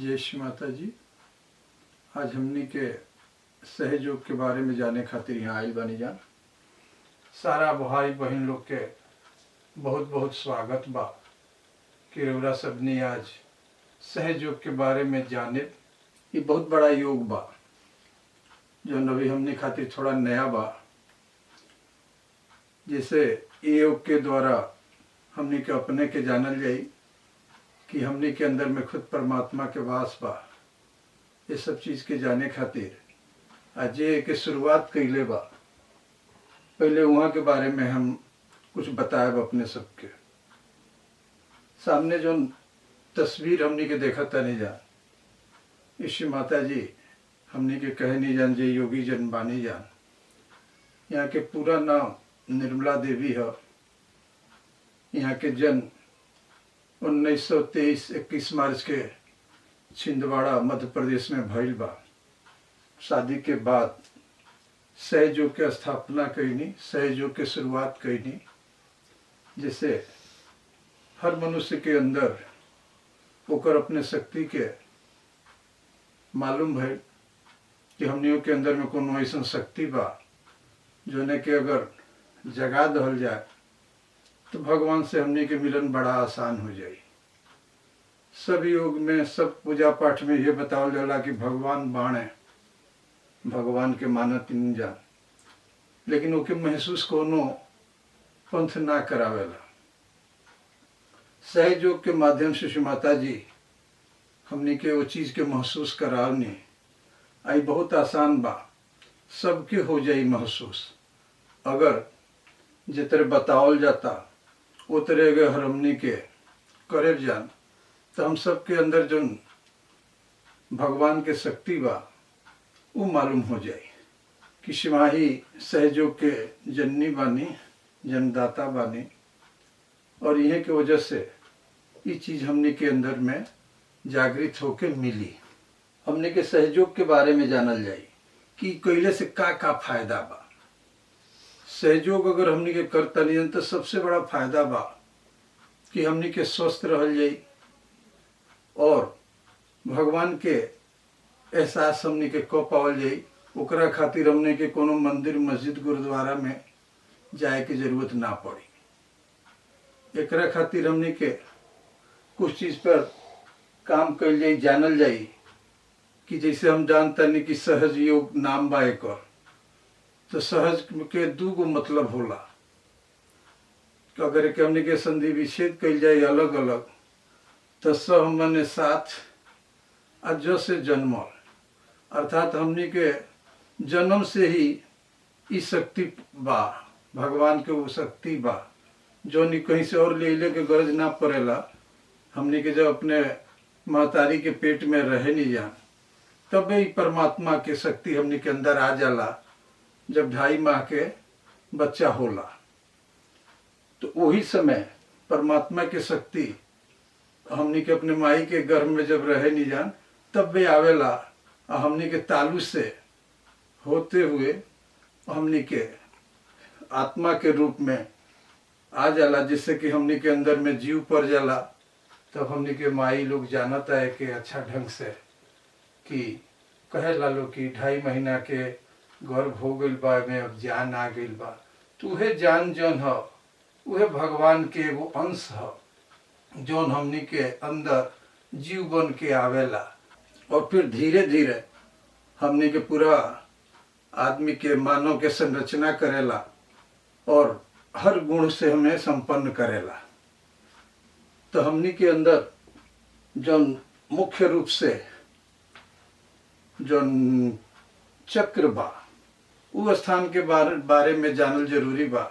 जय श्री माता जी। आज हमनी के सहयोग के बारे में जाने खातिर यहाँ आयल बानी जान। सारा भाई बहन लोग के बहुत बहुत स्वागत बा कि रउरा सबने आज सहयोग के बारे में जाने। ये बहुत बड़ा योग बा जो अभी हमने खातिर थोड़ा नया बा। जैसे ये योग के द्वारा हमने के अपने के जानल जाई कि हमने के अंदर में खुद परमात्मा के वास बा। ये सब चीज़ के जाने खातिर आज ये के शुरुआत कैले बा। पहले वहाँ के बारे में हम कुछ बताएब अपने सबके सामने। जो तस्वीर हमने के देखा था नहीं जान, ईश्वर माता जी हमने के कहे नहीं जान जे योगी जन बानी जान। यहाँ के पूरा नाम निर्मला देवी है। यहाँ के जन्म 1923 21 मार्च के छिंदवाड़ा मध्य प्रदेश में भइल बा। शादी के बाद सहयोग के स्थापना कैनी, सहयोग के शुरुआत कैनी। जैसे हर मनुष्य के अंदर ओकर अपने शक्ति के मालूम है कि हमनियों के अंदर में कोनो ऐसा शक्ति बा जोने के अगर जगा दहल जाए तो भगवान से हमने के मिलन बड़ा आसान हो जाए। सब योग में, सब पूजा पाठ में ये बतावल जाला कि भगवान बाणे, भगवान के मानत नहीं जान, लेकिन ओके महसूस कोनो पंथ ना करावेला। सहयोग के माध्यम से श्री माता जी हमने के वो चीज़ के महसूस करावनी आई बहुत आसान बा। सबके हो जाई महसूस। अगर जितरे बतावल जाता वो तरह अगर हमने के करे जान तो हम सब के अंदर जो भगवान के शक्ति बा वो मालूम हो जाए कि सिमाही सहयोग के जननी बानी, जन्मदाता बानी। और यह की वजह से ये चीज़ हमने के अंदर में जागृत होके मिली। हमने के सहयोग के बारे में जानल जाए कि कैले से का फायदा बा। सहयोग अगर हमने के करता नहीं तो सबसे बड़ा फायदा बा कि हमने के स्वस्थ रहल जाई और भगवान के एहसास हमने के को पावल जाई। ओकरा खातिर हमने के कोनो मंदिर, मस्जिद, गुरुद्वारा में जाए की जरूरत ना पड़ी। एकरा खातिर हमने के कुछ चीज़ पर काम कल जाई, जानल जाई कि जैसे हम जानता नहीं कि सहज योग नाम बा एकर। तो सहज के दूगो मतलब होला कि अगर एक हमने के संधि विच्छेद कल जाए अलग अलग तो सह मने साथ अज से जन्मल, अर्थात हमने के जन्म से ही इस शक्ति बा, भगवान के वो शक्ति बा जो नहीं कहीं से और ले के गरज ना पड़ेला। हमने के जब अपने महतारी के पेट में रहे नहीं जान तब ही परमात्मा के शक्ति हमने के अंदर आ जाला। जब 2.5 माह के बच्चा होला तो वही समय परमात्मा के शक्ति हमने के अपने माई के गर्भ में जब रहे नहीं जान तब भी आवेला। हमने के तालु से होते हुए हमने के आत्मा के रूप में आ जाला, जिससे कि हमने के अंदर में जीव पड़ जाला। तब हमने के माई लोग जानता है कि अच्छा ढंग से कि कहे लालो कि 2.5 महीना के गर्भ हो गई बा में अब जान आ गई बा। तो वह जान जौन है वह भगवान के वो अंश है जौन हमनी के अंदर जीव बन के आवेला। और फिर धीरे धीरे हमनी के पूरा आदमी के मानव के संरचना करेला और हर गुण से हमें संपन्न करेला। तो हमनी के अंदर जौन मुख्य रूप से जौन चक्र बा वो स्थान के बारे में जानल जरूरी बा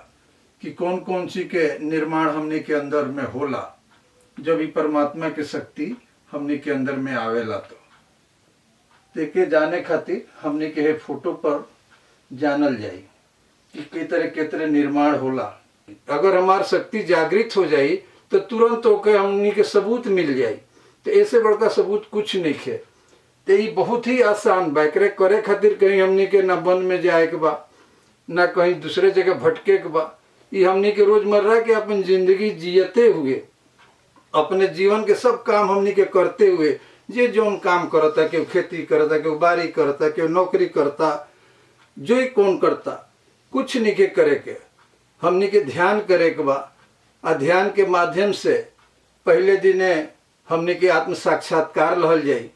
कि कौन कौन सी के निर्माण हमने के अंदर में होला जब भी परमात्मा की शक्ति हमने के अंदर में आवेला। तो देखे जाने खातिर हमने के फोटो पर जानल जाई कि के तरह निर्माण होला। अगर हमार शक्ति जागृत हो जाई तो तुरंत होके हमने के सबूत मिल जाई। तो ऐसे बड़का सबूत कुछ नहीं है। तो ये बहुत ही आसान बा। एकरे करे खातिर कहीं हमने के ना वन में जाए के बा, ना कहीं दूसरे जगह भटके के बा। ये हमने के रोजमर्रा के अपन जिंदगी जियते हुए अपने जीवन के सब काम हमने के करते हुए जे जोन काम करता, केहू खेती करता, केहू बारी करता, केहू नौकरी करता, जो ही कौन करता, कुछ नहीं के करे के, हमनी के ध्यान करे के बा। आ ध्यान के माध्यम से पहले दिने हमनी के आत्म साक्षात्कार लहल जाई।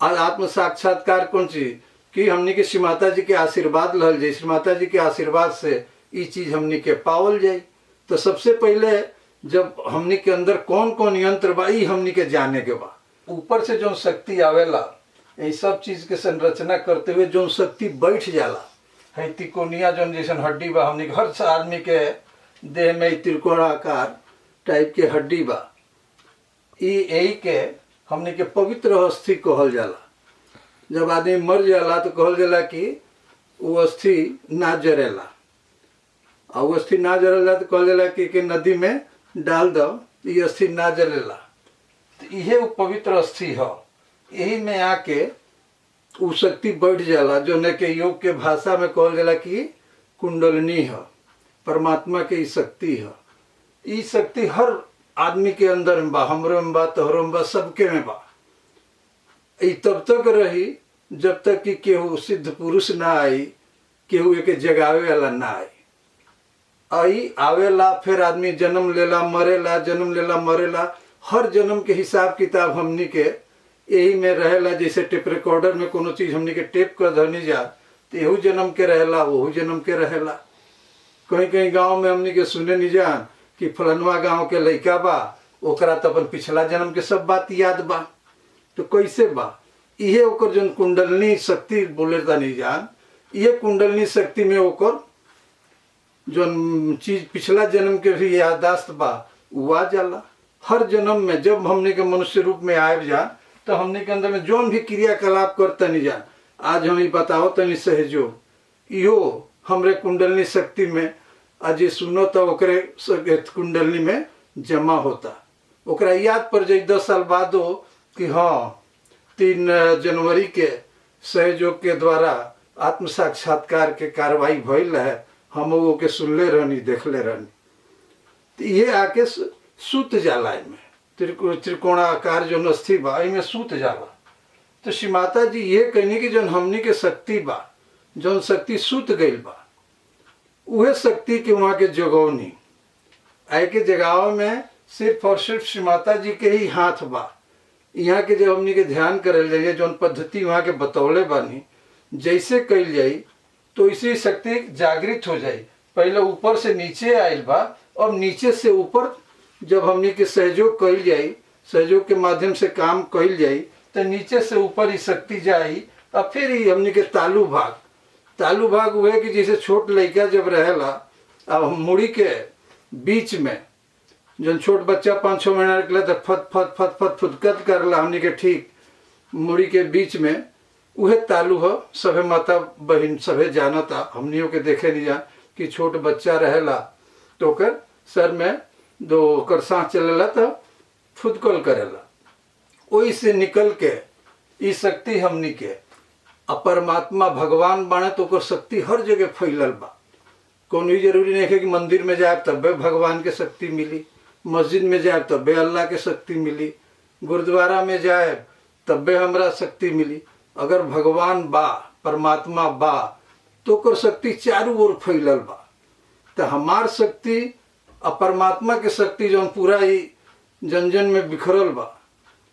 आज आत्म साक्षात्कार कौन चीज कि हमनी के श्री माता जी के आशीर्वाद लहल जाई। श्री माता जी के आशीर्वाद से ये चीज हमनी के पावल जाई। तो सबसे पहले जब हमनी के अंदर कौन कौन यंत्र बा, ई हमनी के जाने के बा। ऊपर से जो शक्ति आवेला, ये सब चीज के संरचना करते हुए जो शक्ति बैठ जाला है, तिकोनिया जो जैसन हड्डी बा, हमनी के हर आदमी के देह में त्रिकोणाकार टाइप के हड्डी बा। यही के हमनी के पवित्र अस्थि कहल जाला। जब आदमी मर जाला तो कहल जाला कि वो अस्थि ना जरेला, और वो अस्थि ना जरेला तो कहल जाला कि नदी में डाल दो, ये अस्थि ना जलेला। तो यह वो पवित्र अस्थि है। यही में आके वो शक्ति बैठ जाला, जो ने के योग के भाषा में कहल जाला कि कुंडलनी है, परमात्मा के शक्ति है। ये शक्ति हर आदमी के अंदर में बा, हमरो में बा, तोहरो में बा, सबके में बा। ये तब तक रही जब तक कि केहू सिद्ध पुरुष ना आई, केहू एक जगावे वाला ना आई। आई आवेला, फिर आदमी जन्म लेला मरेला, जन्म लेला मरेला। हर जन्म के हिसाब किताब हमनी के यही में रहेला। जैसे टेप रिकॉर्डर में कोनो चीज हमनी के टेप कर धनी जा, तो यहू जन्म के रहेला, वहू जन्म के रहेला। कहीं कहीं गांव में हमनी के सुने नहीं जान कि फलनवा गांव के लइका बा, ओकरा तो अपन पिछला जन्म के सब बात याद बा। तो कैसे बा? इहे ओकर जन कुंडलनी शक्ति बोले नहीं जान, ये कुंडलनी शक्ति में ओकर जो चीज पिछला जन्म के भी यादाश्त बा, वो आ जाला। हर जन्म में जब हमने के मनुष्य रूप में आए जा, तो हमने के अंदर में जोन भी क्रियाकलाप करता नहीं जान, आज हम ये बताओ तनी सहयोग, इहो हमरे कुंडलनी शक्ति में आज ये सुनो तो ओकरे कुंडलनी में जमा होता। ओकरा याद पर जाए 10 साल बाद हो कि हाँ 3 जनवरी के सहयोग के द्वारा आत्म साक्षात्कार के कार्रवाई भइल है, हम वो के सुनले रहनी, देखले रहनी। तो ये आके सूत जाला, में त्रिकोणाकार जो अस्थि बा, में सूत जाला। तो श्री माता जी ये कहनी कि जौन हमनी के शक्ति बा, जौन शक्ति सूत गईल बा, उहे शक्ति के वहाँ के जगौनी। आए के जगाव में सिर्फ और सिर्फ श्री माता जी के ही हाथ बा। यहाँ के जब हमनी के ध्यान करल जाइए, जौन पद्धति वहाँ के बतौले बानी, जैसे कल जाई तो इसी शक्ति जागृत हो जाई। पहले ऊपर से नीचे आयल बा, और नीचे से ऊपर जब हमनी के सहयोग कल जाई, सहयोग के माध्यम से काम कल जाई, तो नीचे से ऊपर ही शक्ति जाई। और फिर ही हमनी के तालू भाग हुए कि जैसे छोट लड़का जब रहेला, अब मुड़ी के बीच में जब छोट बच्चा 5-6 महीना निकला तो फत फत फत फत फुदकत करला, हमनी के ठीक मुड़ी के बीच में उहे तालू हो। सभे माता बहन सभे जानता, हमनियों के देखे नहीं जान कि छोट बच्चा रहेला तो ओकर सर में दो ओकर सांस चलेला तो फुदकल करेला, ओई से निकल के ई शक्ति हमनी के परमात्मा भगवान बाणे, तो ओकर शक्ति हर जगह फैलल बा। कोनो ही जरूरी नहीं है कि मंदिर में जाए तबे भगवान के शक्ति मिली, मस्जिद में जाए तबे अल्लाह के शक्ति मिली, गुरुद्वारा में जाए तबे हमरा शक्ति मिली। अगर भगवान बा, परमात्मा बा, तो ओकर शक्ति चारों ओर फैलल बा। तो हमार शक्ति और परमात्मा के शक्ति जो पूरा ही जन जन में बिखरल बा,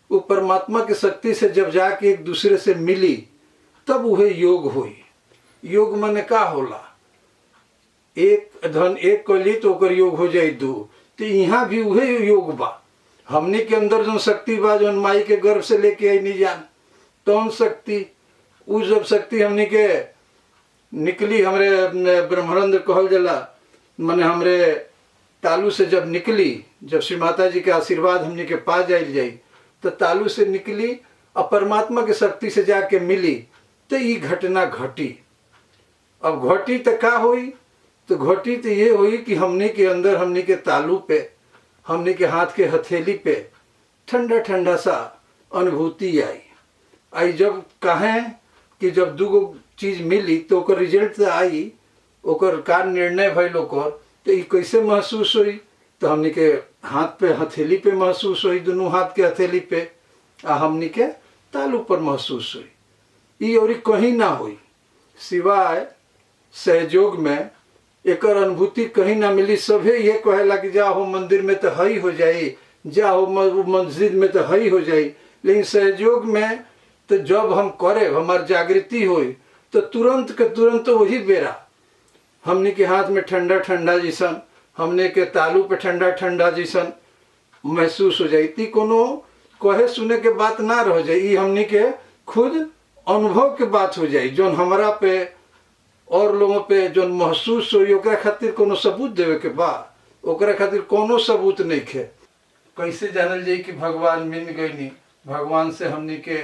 वो परमात्मा के शक्ति से जब जाके एक दूसरे से मिली, तब वह योग हुई। योग माने का होला? एक धन एक कली तो ओकर योग हो जाए 2। तो यहाँ भी वह योग बा। हमने के अंदर जो शक्ति बा, जो माई के गर्भ से लेके आई नहीं जान, तौन शक्ति, उ जब शक्ति हमने के निकली, हमरे ब्रह्मानंद कहल जाला, माने हमरे तालू से जब निकली, जब श्री माता जी के आशीर्वाद हमने के पा जाई, तो तालू से निकली और परमात्मा के शक्ति से जाके मिली, तो ये घटना घटी। अब घटी तो का हुई? तो घटी तो ये हुई कि हमने के अंदर, हमने के तालू पे, हमने के हाथ के हथेली पे ठंडा ठंडा सा अनुभूति आई। जब कहें कि जब 2 चीज मिली तो ओकर रिजल्ट तो आई, ओकर का निर्णय भइल ओकर, तो ये कैसे महसूस हुई? तो हमने के हाथ पे हथेली पे महसूस हुई, दोनों हाथ के हथेली पे। आ हमनी के तालू पर महसूस हुई। ई और कहीं ना हुई सिवाय सहयोग में, एकर अनुभूति कहीं ना मिली। सभे ये कहेला कि जाओ मंदिर में तो हई हो जाई, जाओ मस्जिद में तो हई हो जाई, लेकिन सहयोग में तो जब हम करे हमार जागृति हुई तो तुरंत के तुरंत वही बेरा हमने के हाथ में ठंडा ठंडा जैसन, हमने के तालू पे ठंडा ठंडा जैसन महसूस हो जाई। ती कोनो कहे सुने के बात ना रह जाई, हमने के खुद अनुभव के बात हो जाई, जो हमारा पे और लोगों पे जो महसूस हो। ओकरा खातिर कोनो सबूत देवे के बा, ओकरा खातिर कोनो सबूत नहीं खे। कैसे जानल जाई कि भगवान मिल गई? भगवान से हमने के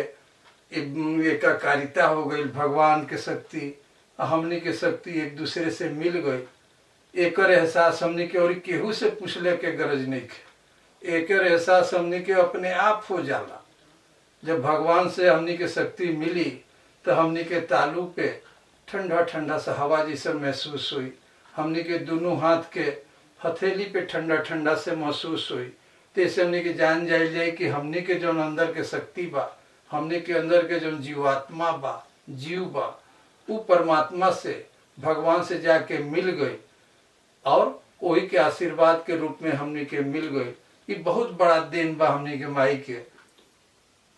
एकाकारिता हो गई, भगवान के शक्ति हमने के शक्ति एक दूसरे से मिल गई। एकर एहसास हमने के और केहू से पूछले के गरज नहीं खे। एकर एहसास हमने के अपने आप हो जाला। जब भगवान से हमने के शक्ति मिली तो हमने के तालू पे ठंडा ठंडा सा हवा जैसा महसूस हुई, हमने के दोनों हाथ के हथेली पे ठंडा ठंडा से महसूस हुई। तैसे हमने के जान जाए कि हमने के जो अंदर के शक्ति बा, हमने के अंदर के जो जीवात्मा बा, जीव बा, वो परमात्मा से भगवान से जाके मिल गई और वही के आशीर्वाद के रूप में हमने के मिल गई। ये बहुत बड़ा दिन बा हमने के माई के।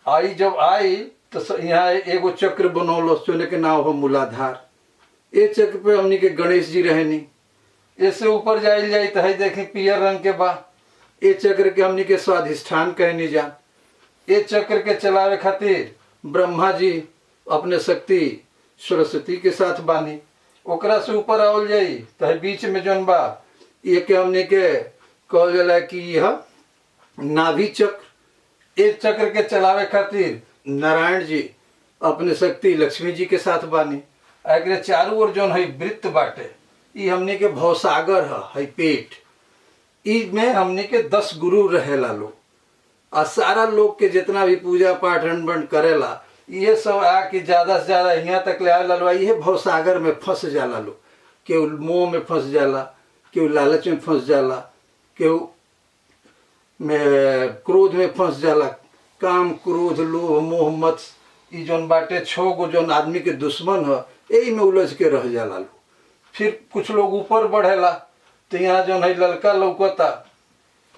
आई जब आई तो यहाँ एगो चक्र बनौलो जोने के नाम हो मूलाधार। ये चक्र पे हमने के गणेश जी रहनी, ऐसे ऊपर जाइल जाई तो है देखें पियर रंग के बा। ये चक्र के हमने के स्वाधिष्ठान कहनी जा। ये चक्र के चलावे खातिर ब्रह्मा जी अपने शक्ति सरस्वती के साथ बानी। ओकरा से ऊपर आवल जाई तो है बीच में जौन बा ये के हमने के कहल जाला कि यह नाभि चक्र। ये चक्र के चलावे खातिर नारायण जी अपने शक्ति लक्ष्मी जी के साथ बानी। अगरे चारों ओर जौन है वृत्त बाटे, ये हमने के भवसागर है पेट। ई में हमने के 10 गुरु रहेला लोग, और सारा लोग के जितना भी पूजा पाठ बंड करेला ये सब आके ज्यादा से ज्यादा यहाँ तक ले आला। ये भवसागर में फंस जाला लोग। केहू मोह में फंस जाला, केहू लालच में फंस जाला, केहू में क्रोध में फंस जाला। काम क्रोध लोभ मोह मत ई जौन बाटे 6 गो जौन आदमी के दुश्मन है, यही में उलझ के रह जाला लोग। फिर कुछ लोग ऊपर बढ़ेला तो यहाँ जौन है ललका लौकता,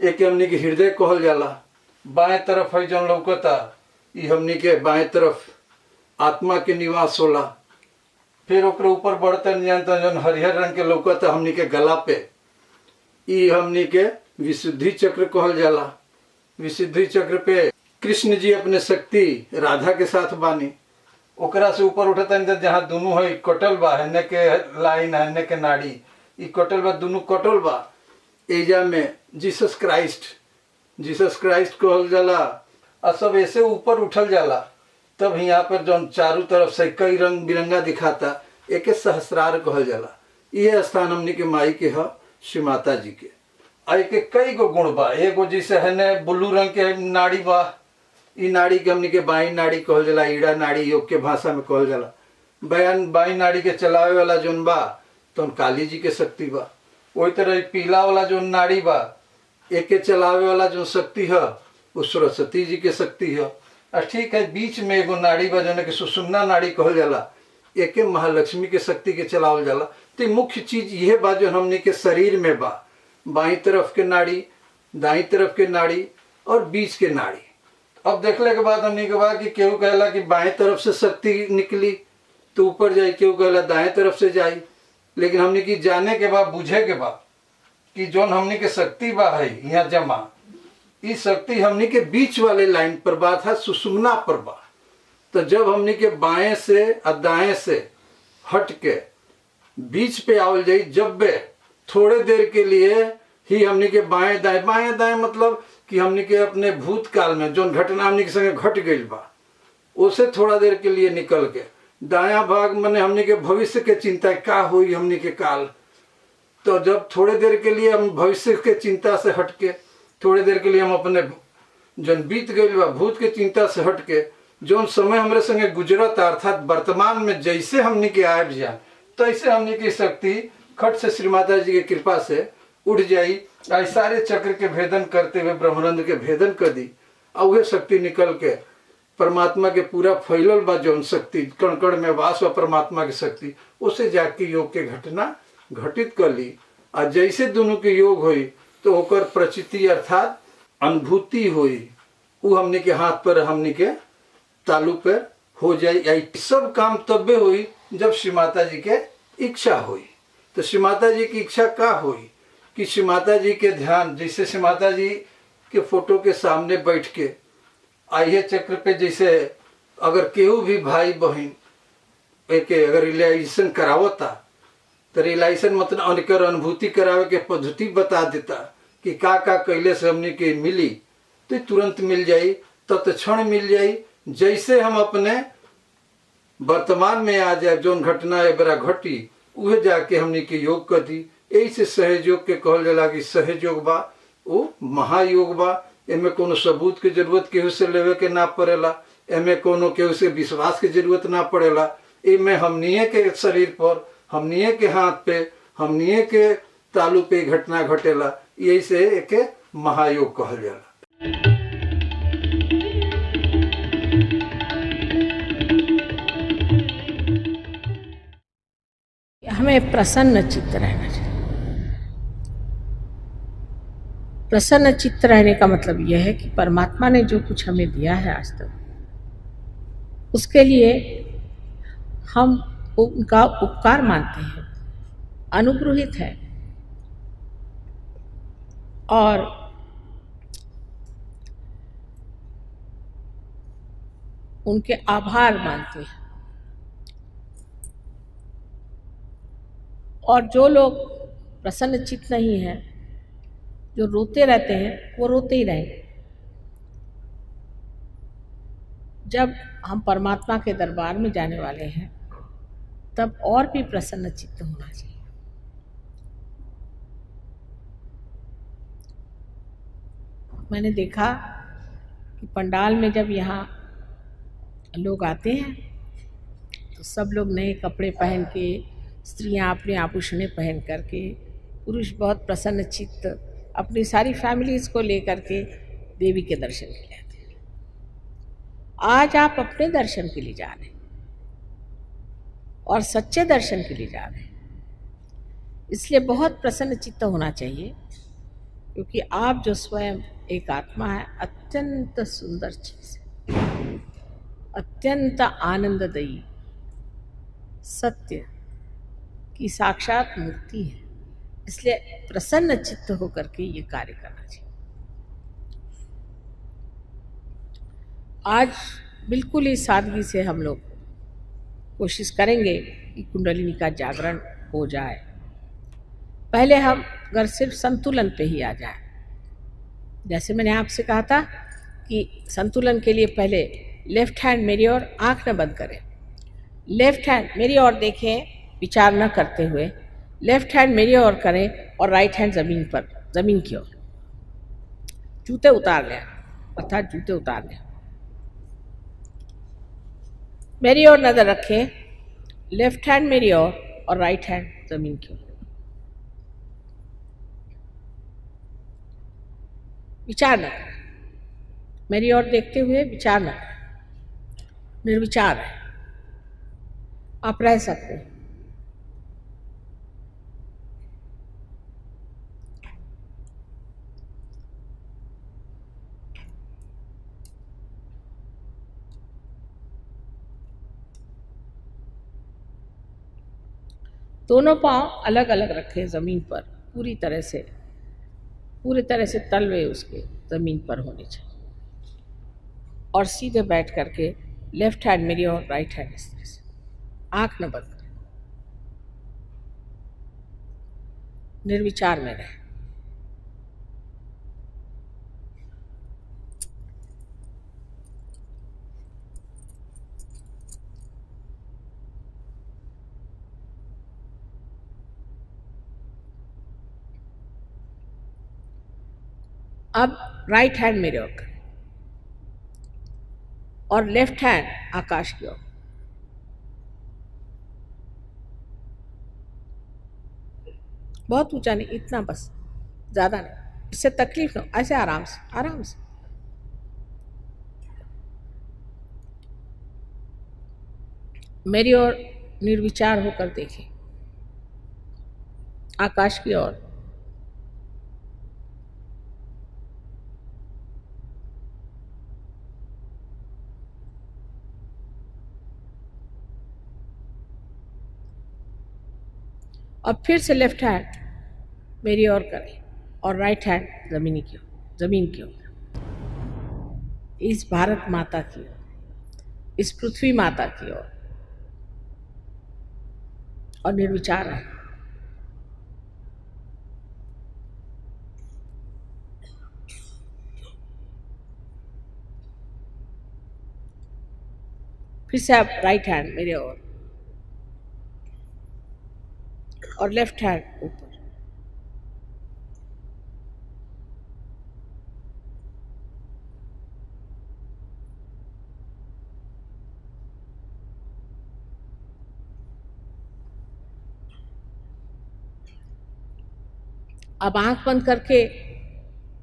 एक हमनी के हृदय कहल जाला। बाएं तरफ है जौन लौकता, ये हमनी के बाएं तरफ आत्मा के निवास होला। फिर ओकरे ऊपर बढ़ते नियंत्रण जौन हरिहर रंग के लौकता हमनी के गला पे, ये हमनी के विशुद्धि चक्र कहल जाला। विशुद्धि चक्र पे कृष्ण जी अपने शक्ति राधा के साथ बानी। ओकरा से ऊपर उठता नहीं जहाँ दोनों है कटल बा, हन्ने के लाइन हन्ने के नाड़ी, ये कटल बा, दोनों कटल बा। एजा में जीसस क्राइस्ट कहल जाला। और सब ऐसे ऊपर उठल जाला, तब यहाँ पर जो चारों तरफ से कई रंग बिरंगा दिखाता, एक सहस्रार कहल जाला। ये स्थान हमने के माई के है श्री माता जी के। आई के कई गो गुण बा। एगो जैसे है ने ब्लू रंग के नाड़ी बा, ई नाड़ी के हमने के बाई नाड़ी कहल जाला। ईड़ा नाड़ी योग के भाषा में कहल जाला। बाई नाड़ी के चलावे वाला जोन बा तो काली जी के शक्ति बा। वही तरह पीला वाला जो नाड़ी बा, एक के चलावे वाला जो शक्ति है वो सरस्वती जी के शक्ति है। और ठीक है, बीच में एगो नाड़ी बा जोन के सुषुम्ना नाड़ी कहल जाला, एक महालक्ष्मी के शक्ति के चलावल जाला। तो मुख्य चीज यह बा जो हमने के शरीर में बा, बाई तरफ के नाड़ी, दाई तरफ के नाड़ी और बीच के नाड़ी। अब देखने के बाद हमने के बाद कि केहू कहला कि बाएं तरफ से शक्ति निकली तो ऊपर जाई, केहू कहला दाएं तरफ से जाई। लेकिन हमने की जाने के बाद बुझे के बाद कि जोन हमने के शक्ति बा है यहाँ जमा, इस शक्ति हमने के बीच वाले लाइन पर बात है, सुषुम्ना पर बा। तो जब हमने के बाएं से और दाएं से हट के बीच पे आवल जाई, जब बे थोड़े देर के लिए ही हमने के बाएं दाएं मतलब कि हमने के अपने भूतकाल में जो घटना हमने के संगे घट गई बा, उसे थोड़ा देर के लिए निकल के दाया भाग मने हमने के भविष्य के चिंता का हुई हमने के काल। तो जब थोड़े देर के लिए हम भविष्य के चिंता से हट के थोड़े देर के लिए हम अपने जन बीत गई बा भूत के चिंता से हट के जो समय हमारे संगे गुजरत अर्थात वर्तमान में जैसे हमने के आए जाए, तैसे हमने की शक्ति खट से श्री माता जी की कृपा से उठ जाई। सारे चक्र के भेदन करते हुए ब्रह्मानंद के भेदन कर दी और वह शक्ति निकल के परमात्मा के पूरा फैलल बा जौन शक्ति कण कण में वास बा परमात्मा की शक्ति, उसे जाके योग के घटना घटित कर ली। और जैसे दोनों के योग हुई तो होकर प्रचिति अर्थात अनुभूति हुई, वो हमने के हाथ पर हमने के तालु पर हो जाए। सब काम तब्बे हुई जब श्री माता जी के इच्छा हुई। तो श्री माता जी की इच्छा का हुई कि श्री माता जी के ध्यान, जैसे श्री माता जी के फोटो के सामने बैठ के आइए चक्र पे, जैसे अगर केहू भी भाई बहन एक अगर रियलाइजेशन करावता तो रियलाइजेशन मतलब अनकर अनुभूति करावे के पद्धति बता देता कि का कैले से हमने के मिली, तो तुरंत मिल जाई, तत्क्षण मिल जाई। जैसे हम अपने वर्तमान में आ जाए, जो घटना एक बड़ा घटी वह जाके हमने के योग कर दी। यही से सहयोग के कहल जाला कि सहयोग बा वो महायोग बा। एमे कोनो सबूत के जरूरत केहू से लेवे के ना पड़ेला, एमे कोनो केहू से विश्वास के जरूरत ना पड़ेला। एमे हमनिए के शरीर पर, हमनिए के हाथ पे, हमनिए के तालु पे घटना घटेला। यही से एक महायोग कहल जाला। हमें प्रसन्न चित्त रहना चाहिए। प्रसन्न चित्त रहने का मतलब यह है कि परमात्मा ने जो कुछ हमें दिया है आज तक, उसके लिए हम उनका उपकार मानते हैं, अनुग्रहित है और उनके आभार मानते हैं। और जो लोग प्रसन्न चित्त नहीं है, जो रोते रहते हैं, वो रोते ही रहेंगे। जब हम परमात्मा के दरबार में जाने वाले हैं तब और भी प्रसन्न चित्त होना चाहिए। मैंने देखा कि पंडाल में जब यहाँ लोग आते हैं तो सब लोग नए कपड़े पहन के, स्त्रियाँ अपने आभूषणें पहन करके, पुरुष बहुत प्रसन्न चित्त अपनी सारी फैमिलीज को लेकर के देवी के दर्शन के लिए आते हैं। आज आप अपने दर्शन के लिए जा रहे हैं और सच्चे दर्शन के लिए जा रहे हैं, इसलिए बहुत प्रसन्न चित्त होना चाहिए, क्योंकि आप जो स्वयं एक आत्मा है, अत्यंत सुंदर चीज है, अत्यंत आनंददायी सत्य की साक्षात मूर्ति है। इसलिए प्रसन्न चित्त होकर के ये कार्य करना चाहिए। आज बिल्कुल ही सादगी से हम लोग कोशिश करेंगे कि कुंडलिनी का जागरण हो जाए। पहले हम अगर सिर्फ संतुलन पे ही आ जाए, जैसे मैंने आपसे कहा था कि संतुलन के लिए पहले लेफ्ट हैंड मेरी ओर, आंख न बंद करें, लेफ्ट हैंड मेरी ओर देखें विचार न करते हुए, लेफ्ट हैंड मेरी ओर करें और राइट हैंड जमीन पर, जमीन की ओर। जूते उतार लें, अर्थात जूते उतार लें। मेरी ओर नजर रखें, लेफ्ट हैंड मेरी ओर और राइट हैंड जमीन की ओर। विचार न करें, मेरी ओर देखते हुए विचार न करें, निर्विचार है, आप रह सकते हैं। दोनों पांव अलग अलग रखें जमीन पर, पूरी तरह से तलवे उसके जमीन पर होने चाहिए, और सीधे बैठ करके लेफ्ट हैंड मेरी और राइट हैंड इस तरह से, आंख न बंद करें, निर्विचार में रहें। अब राइट हैंड मेरे ओर करें और लेफ्ट हैंड आकाश की ओर। बहुत ऊंचा नहीं, इतना बस, ज़्यादा नहीं, इससे तकलीफ ना हो, ऐसे आराम से आराम से। मेरी ओर निर्विचार होकर देखें, आकाश की ओर। और फिर से लेफ्ट हैंड मेरी ओर करें और राइट हैंड जमीन की ओर, इस भारत माता की ओर, इस पृथ्वी माता की ओर, और निर्विचार है। फिर से आप राइट हैंड मेरे ओर और लेफ्ट हैंड ऊपर। अब आंख बंद करके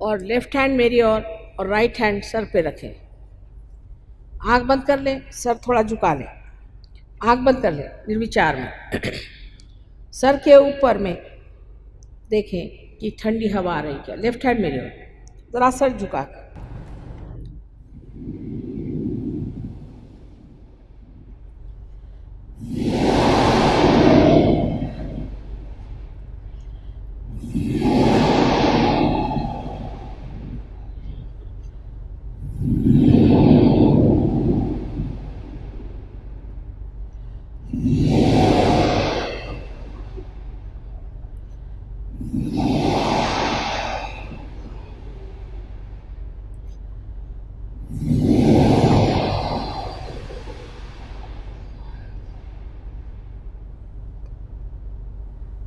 और लेफ्ट हैंड मेरी ओर और राइट हैंड सर पे रखें। आंख बंद कर लें, सर थोड़ा झुका लें। आंख बंद कर लें निर्विचार में। सर के ऊपर में देखें कि ठंडी हवा आ रही क्या। लेफ्ट हैंड मेरी ओर, जरा सर झुका कर।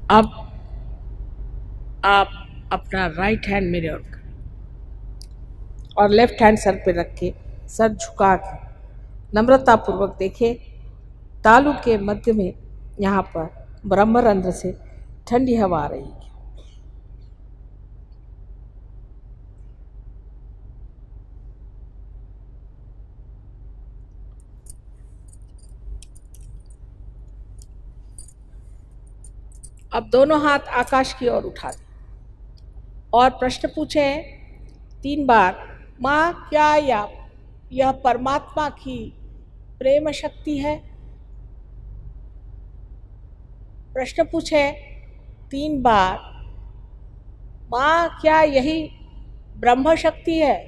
अब आप अपना राइट हैंड मेरे ओर और लेफ्ट हैंड सर पे रख के, सर झुका के नम्रतापूर्वक देखें, तालु के मध्य में यहाँ पर ब्रह्मरंध्र से ठंडी हवा आ रही है। अब दोनों हाथ आकाश की ओर उठा दें और प्रश्न पूछें 3 बार, माँ क्या यह परमात्मा की प्रेम शक्ति है? प्रश्न पूछें 3 बार, माँ क्या यही ब्रह्म शक्ति है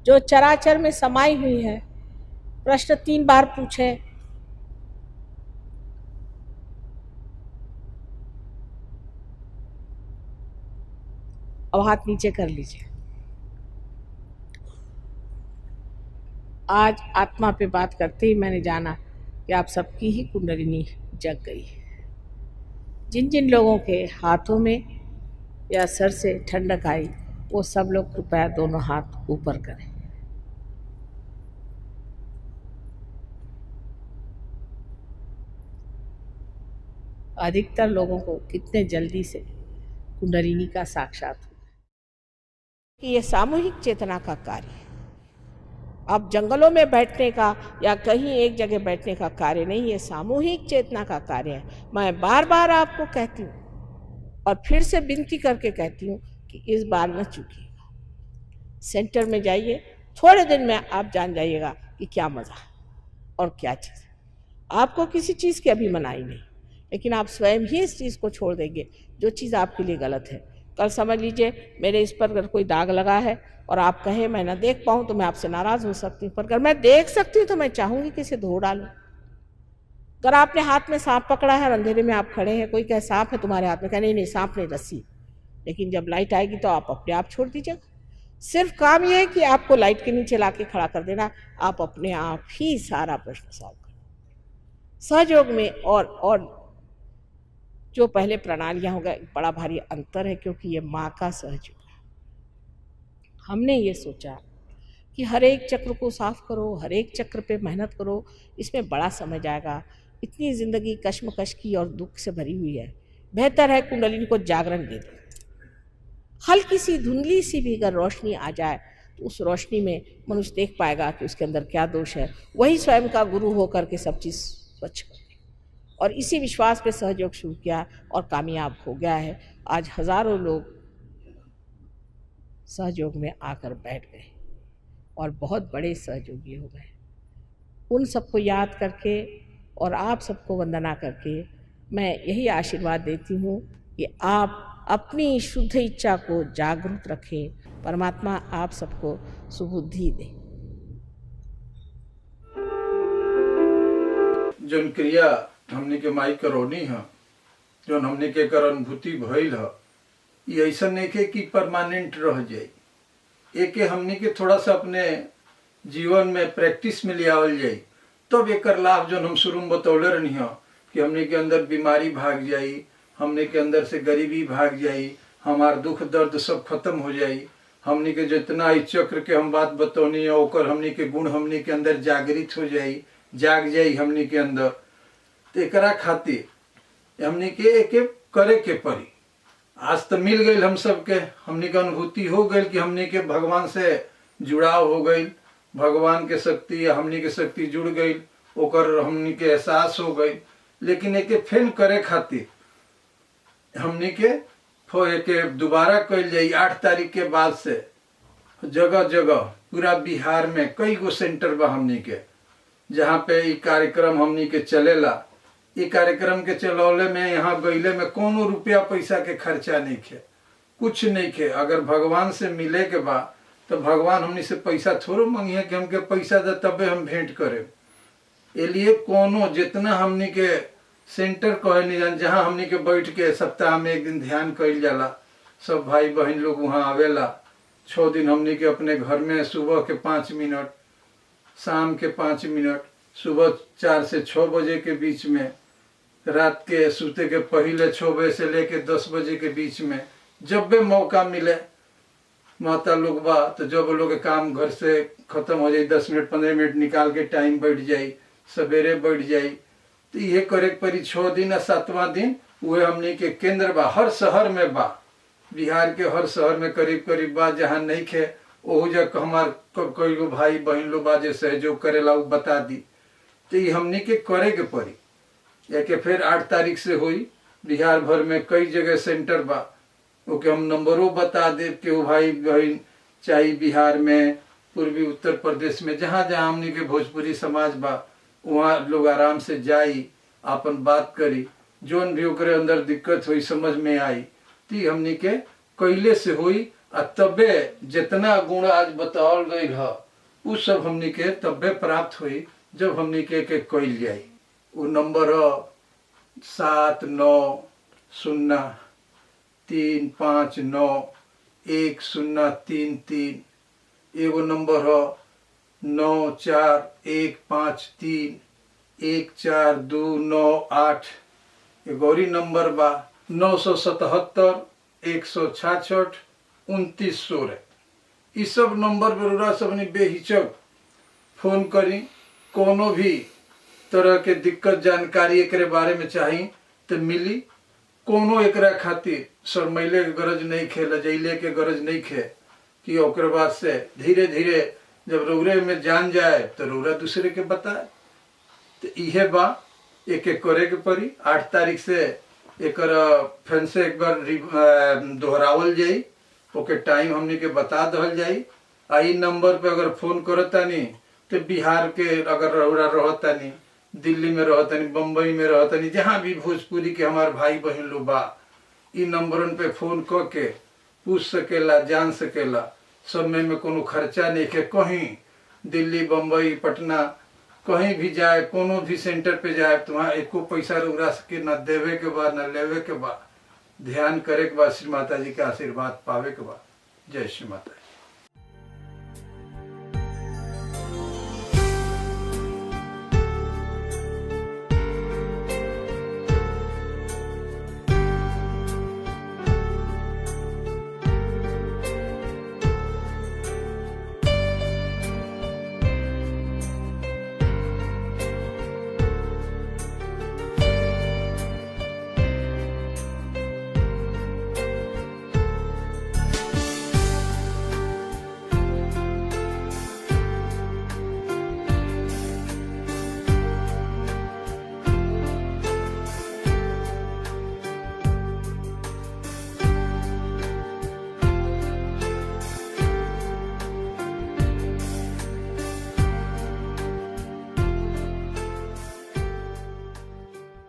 जो चराचर में समाई हुई है? प्रश्न 3 बार पूछें। अब हाथ नीचे कर लीजिए। आज आत्मा पे बात करते ही मैंने जाना कि आप सबकी ही कुंडलिनी जग गई है। जिन जिन लोगों के हाथों में या सर से ठंडक आई, वो सब लोग कृपया दोनों हाथ ऊपर करें। अधिकतर लोगों को कितने जल्दी से कुंडलिनी का साक्षात हुआ कि ये सामूहिक चेतना का कार्य है। अब जंगलों में बैठने का या कहीं एक जगह बैठने का कार्य नहीं, ये सामूहिक चेतना का कार्य है। मैं बार बार आपको कहती हूँ और फिर से विनती करके कहती हूँ कि इस बार न चूकिएगा। सेंटर में जाइए, थोड़े दिन में आप जान जाइएगा कि क्या मज़ा और क्या चीज़। आपको किसी चीज़ की अभी मनाही नहीं, लेकिन आप स्वयं ही इस चीज़ को छोड़ देंगे जो चीज़ आपके लिए गलत है। कल समझ लीजिए मेरे इस पर अगर कोई दाग लगा है और आप कहें मैं ना देख पाऊँ तो मैं आपसे नाराज़ हो सकती हूँ, पर अगर मैं देख सकती हूँ तो मैं चाहूँगी कि इसे धो डालूँ। अगर आपने हाथ में सांप पकड़ा है और अंधेरे में आप खड़े हैं, कोई कहे सांप है तुम्हारे हाथ में, कहे नहीं नहीं सांप नहीं, रस्सी। लेकिन जब लाइट आएगी तो आप अपने आप छोड़ दीजिएगा। सिर्फ काम यह है कि आपको लाइट के नीचे ला के खड़ा कर देना, आप अपने आप ही सारा प्रश्न सॉल्व कर सहयोग में। और जो पहले प्रणालियाँ हो गए, बड़ा भारी अंतर है, क्योंकि ये माँ का सहयोग है। हमने ये सोचा कि हर एक चक्र को साफ करो, हर एक चक्र पे मेहनत करो, इसमें बड़ा समय जाएगा। इतनी ज़िंदगी कश्मकश की और दुख से भरी हुई है, बेहतर है कुंडलिनी को जागरण दे दो। हल्की सी धुंधली सी भी अगर रोशनी आ जाए तो उस रोशनी में मनुष्य देख पाएगा कि उसके अंदर क्या दोष है, वही स्वयं का गुरु होकर के सब चीज़ स्वच्छ कर दे। और इसी विश्वास पे सहयोग शुरू किया और कामयाब हो गया है। आज हजारों लोग सहयोग में आकर बैठ गए और बहुत बड़े सहयोगी हो गए। उन सबको याद करके और आप सबको वंदना करके मैं यही आशीर्वाद देती हूँ कि आप अपनी शुद्ध इच्छा को जागरूक रखें, परमात्मा आप सबको सुबुद्धि दे। जौन क्रिया हमने के माई करौनी है, जौन हमने के कर अनुभूति भइल है, ये ऐसा नहीं के कि परमानेंट रह जाए। एक हमने के थोड़ा सा अपने जीवन में प्रैक्टिस में ले आवल जाए, तब एक लाभ जो हम शुरू में बतौले रहनी है कि हमने के अंदर बीमारी भाग जाई, हमने के अंदर से गरीबी भाग जाई, हमार दुख दर्द सब खत्म हो जाई। हमने के जितना इस चक्र के हम बात बतौनी है ओकर हमने के गुण हमने के अंदर जागृत हो जाई, जाग जाई हमने के अंदर। तो एकरा खातिर हमने के एक करे के पड़ी। आज तो मिल गई हम सबके, हमने के अनुभूति हो गई कि हमने के भगवान से जुड़ाव हो गई, भगवान के शक्ति या हमने के शक्ति जुड़ गई, ओकर हमने के एहसास हो गई। लेकिन एक फेन करे खातिर हमने के दोबारा कल जाई 8 तारीख के बाद से जगह जगह पूरा बिहार में कई गो सेंटर बा हमने के, जहाँ पे ये कार्यक्रम हमने के चलेला। ये कार्यक्रम के चलौले में यहाँ गईले में कोनो रुपया पैसा के खर्चा नहीं खे, कुछ नहीं खे। अगर भगवान से मिले के बा तो भगवान हमने से पैसा थोड़ो मांगिए कि हमके पैसा दे तबे हम भेंट करे। ए लिए कोनो जितना हमने के सेंटर कहे नहीं जान, जहाँ हमने के बैठ के सप्ताह में एक दिन ध्यान कइल जाला, सब भाई बहन लोग वहाँ आवेला। 6 दिन हमने के अपने घर में सुबह के 5 मिनट, शाम के 5 मिनट, सुबह 4 से 6 बजे के बीच में, रात के सूते के पहले 6 बजे से लेके 10 बजे के बीच में, जब भी मौका मिले माता लोग बा तो जब लोग काम घर से खत्म हो जाए 10 मिनट 15 मिनट निकाल के टाइम बैठ जाए, सवेरे बैठ जाए। तो ये करे परी 6 दिन या 7वां दिन वह हमने के केंद्र बा, हर शहर में बा, बिहार के हर शहर में करीब करीब बा। जहाँ नहीं खे ओहू जगह हमार कोई गो भाई बहन लोग बा जे सहयोग करेला उ बता दी। तो ये हमने के करे के पड़ी। एक फिर 8 तारीख से हुई बिहार भर में कई जगह सेंटर बा, ओके हम नंबरों बता दे कि वो भाई बहन चाहे बिहार में, पूर्वी उत्तर प्रदेश में, जहाँ जहाँ हमने के भोजपुरी समाज बा वहाँ लोग आराम से जाई, अपन बात करी, जोन भी ओकरे अंदर दिक्कत हुई समझ में आई ती हमने के कैले से हुई। आ तबे जितना गुण आज बतावल गई है उ सब हमने के तबे प्राप्त हुई जब हमने के कैल जाई। वो नंबर 7935911033। एगो नंबर 9415314298। एगो और नंबर बा 977-166-2916। ये सब नंबर पर सबने बेहिचक फोन करी। कोनो भी तरह के दिक्कत जानकारी एकरे बारे में चाही तो मिली। कोनो एकरा खातिर शर्मैले के गरज नहीं खे, लजैले के गरज नहीं खे कि ओकर बाद से धीरे धीरे जब रौरे में जान जाए तो रौरा दूसरे के बताए। तो इहे बा एक करे के पड़ी। 8 तारीख से एक फिर से एक बार दोहरावल जाई, ओके टाइम हमने के बता दहल जाई। आई नंबर पे अगर फोन करतानी तो बिहार के अगर रौरा रहतानी, दिल्ली में रहतानी, बम्बई में रहतानी, जहाँ भी भोजपुरी के हमारे भाई बहन लोग बा, इ नंबरन पे फोन करके पूछ सकेला, जान सकेला। सब में कोनो खर्चा नहीं के। कहीं दिल्ली, बम्बई, पटना कहीं भी जाए, कोनो भी सेंटर पे जाए तो वहाँ एको पैसा रुगरा सके, न देवे के बाद न लेवे के बाद, ध्यान करे के बाद श्री माता जी के आशीर्वाद पावे के बाद। जय श्री माता।